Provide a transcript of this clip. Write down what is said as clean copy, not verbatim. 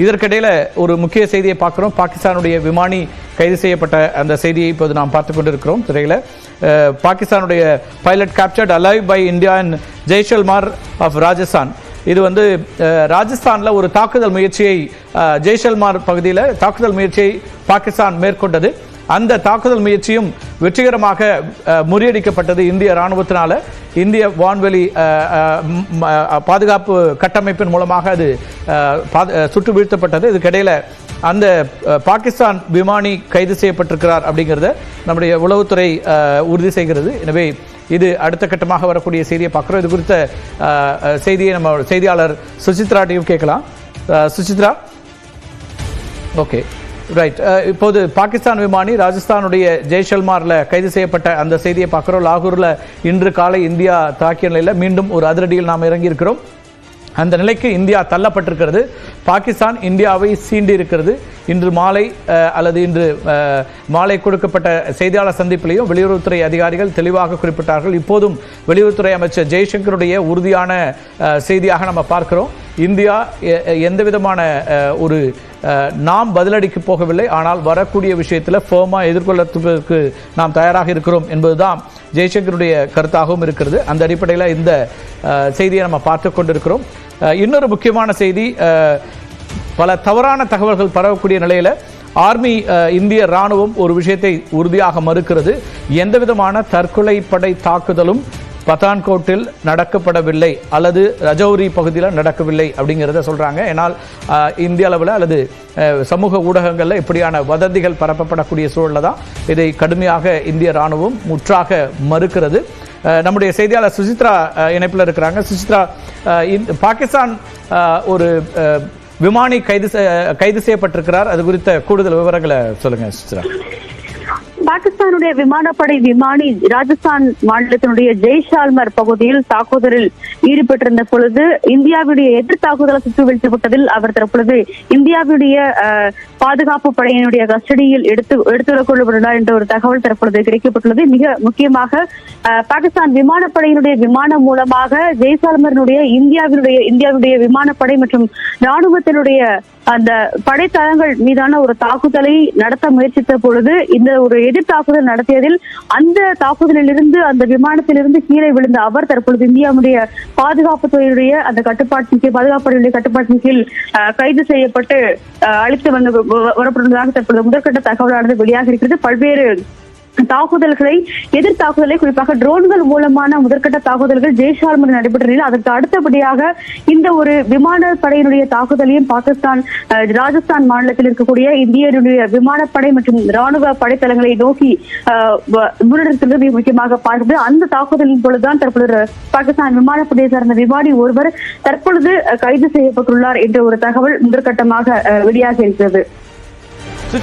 இதற்கிடையில ஒரு முக்கிய செய்தியை பார்க்கிறோம். பாகிஸ்தானுடைய விமானி கைது செய்யப்பட்ட அந்த செய்தியை இப்போது நாம் பார்த்துக் கொண்டிருக்கிறோம் திரையில. பாகிஸ்தானுடைய pilot captured alive by India in Jaisalmer of Rajasthan. இது ராஜஸ்தான்ல ஒரு தாக்குதல் முயற்சியை ஜெய்சல்மார் பகுதியில் தாக்குதல் முயற்சியை பாகிஸ்தான் மேற்கொண்டது. அந்த தாக்குதல் முயற்சியும் வெற்றிகரமாக முறியடிக்கப்பட்டது இந்திய ராணுவத்தினால. இந்திய வான்வெளி பாதுகாப்பு கட்டமைப்பின் மூலமாக அது சுட்டு வீழ்த்தப்பட்டது. இதுக்கிடையில அந்த பாகிஸ்தான் விமானி கைது செய்யப்பட்டிருக்கிறார் அப்படிங்கிறத நம்முடைய உளவுத்துறை உறுதி செய்கிறது. எனவே இது அடுத்த கட்டமாக வரக்கூடிய செய்தியை பார்க்குறோம். இது குறித்த செய்தியை நம்ம செய்தியாளர் சுசித்ராட்டையும் கேட்கலாம். Suchitra, okay, right. இப்போது பாகிஸ்தான் விமானி ராஜஸ்தானுடைய ஜெய்சல்மார்ல கைது செய்யப்பட்ட அந்த செய்தியை பார்க்குறோம். லாகூர்ல இன்று காலை இந்தியா தாக்கிய நிலையில் மீண்டும் ஒரு அதிரடியில் நாம் இறங்கி இருக்கிறோம். அந்த நிலைக்கு இந்தியா தள்ளப்பட்டிருக்கிறது. பாகிஸ்தான் இந்தியாவை சீண்டி இருக்கிறது. இன்று மாலை அல்லது இன்று மாலை கொடுக்கப்பட்ட செய்தியாளர் சந்திப்பிலையும் வெளியுறவுத்துறை அதிகாரிகள் தெளிவாக குறிப்பிட்டார்கள். இப்போதும் வெளியுறவுத்துறை அமைச்சர் ஜெய்சங்கருடைய உறுதியான செய்தியாக நம்ம பார்க்கிறோம். இந்தியா எந்த விதமான ஒரு நாம் பதிலடிக்கு போகவில்லை, ஆனால் வரக்கூடிய விஷயத்தில் ஃபேமாக எதிர்கொள்ளத்துக்கு நாம் தயாராக இருக்கிறோம் என்பதுதான் ஜெய்சங்கருடைய கருத்தாகவும் இருக்கிறது. அந்த அடிப்படையில் இந்த செய்தியை நம்ம பார்த்து கொண்டிருக்கிறோம். இன்னொரு முக்கியமான செய்தி, பல தவறான தகவல்கள் பரவக்கூடிய நிலையில் ஆர்மி இந்திய ராணுவம் ஒரு விஷயத்தை உறுதியாக மறுக்கிறது. எந்த விதமான தற்கொலை படை தாக்குதலும் பத்தான்கோட்டில் நடக்கப்படவில்லை அல்லது ரஜௌரி பகுதியில் நடக்கவில்லை அப்படிங்கிறத சொல்கிறாங்க. ஏன்னால் இந்திய அளவில் அல்லது சமூக ஊடகங்களில் இப்படியான வதந்திகள் பரப்பப்படக்கூடிய சூழலில் தான் இதை கடுமையாக இந்திய ராணுவம் முற்றாக மறுக்கிறது. நம்முடைய செய்தியாளர் சுசித்ரா இணைப்பில் இருக்கிறாங்க. சுசித்ரா, பாகிஸ்தான் ஒரு விமானி கைது செய்யப்பட்டிருக்கிறார். அது குறித்த கூடுதல் விவரங்களை சொல்லுங்க சுசித்ரா. பாகிஸ்தானுடைய விமானப்படை விமானி ராஜஸ்தான் மாநிலத்தினுடைய ஜெய்சால்மர் பகுதியில் தாக்குதலில் ஈடுபட்டிருந்த பொழுது இந்தியாவுடைய எதிர் தாக்குதலை சுட்டு வீழ்த்தப்பட்டதில் அவர் தற்பொழுது இந்தியாவுடைய பாதுகாப்பு படையினுடைய கஸ்டடியில் எடுத்துக் கொள்ளப்பட்டுள்ளார் என்ற ஒரு தகவல் தற்பொழுது கிடைக்கப்பட்டுள்ளது. மிக முக்கியமாக பாகிஸ்தான் விமானப்படையினுடைய விமானம் மூலமாக ஜெய்சால்மரினுடைய இந்தியாவுடைய விமானப்படை மற்றும் ராணுவத்தினுடைய அந்த படைத்தளங்கள் மீதான ஒரு தாக்குதலை நடத்த முயற்சித்த பொழுது இந்த ஒரு எதிர் தாக்குதல் நடத்தியதில் அந்த தாக்குதலில் இருந்து அந்த விமானத்திலிருந்து கீழே விழுந்த அவர் தற்பொழுது இந்தியாவுடைய பாதுகாப்புத்துறையுடைய அந்த பாதுகாப்புடைய கட்டுப்பாட்டின் கீழ் கைது செய்யப்பட்டு அழைத்து வரப்பட்டுள்ளதாக தற்பொழுது முதற்கட்ட தகவலானது வெளியாக இருக்கிறது. பல்வேறு எதிர் தாக்குதலை குறிப்பாக ட்ரோன்கள் மூலமான முதற்கட்ட தாக்குதல்கள் ஜெய்சால்மர் நடைபெற்ற நிலையில் அதற்கு அடுத்தபடியாக இந்த ஒரு விமானப்படையினுடைய தாக்குதலையும் பாகிஸ்தான் ராஜஸ்தான் மாநிலத்தில் இருக்கக்கூடிய இந்தியனுடைய விமானப்படை மற்றும் ராணுவ படைத்தளங்களை நோக்கி முன்னெடுத்தது மிக முக்கியமாக பார்க்கிறது. அந்த தாக்குதலின் பொழுதுதான் தற்பொழுது பாகிஸ்தான் விமானப்படையை சார்ந்த விமானி ஒருவர் தற்பொழுது கைது செய்யப்பட்டுள்ளார் என்ற ஒரு தகவல் முதற்கட்டமாக வெளியாக இருக்கிறது.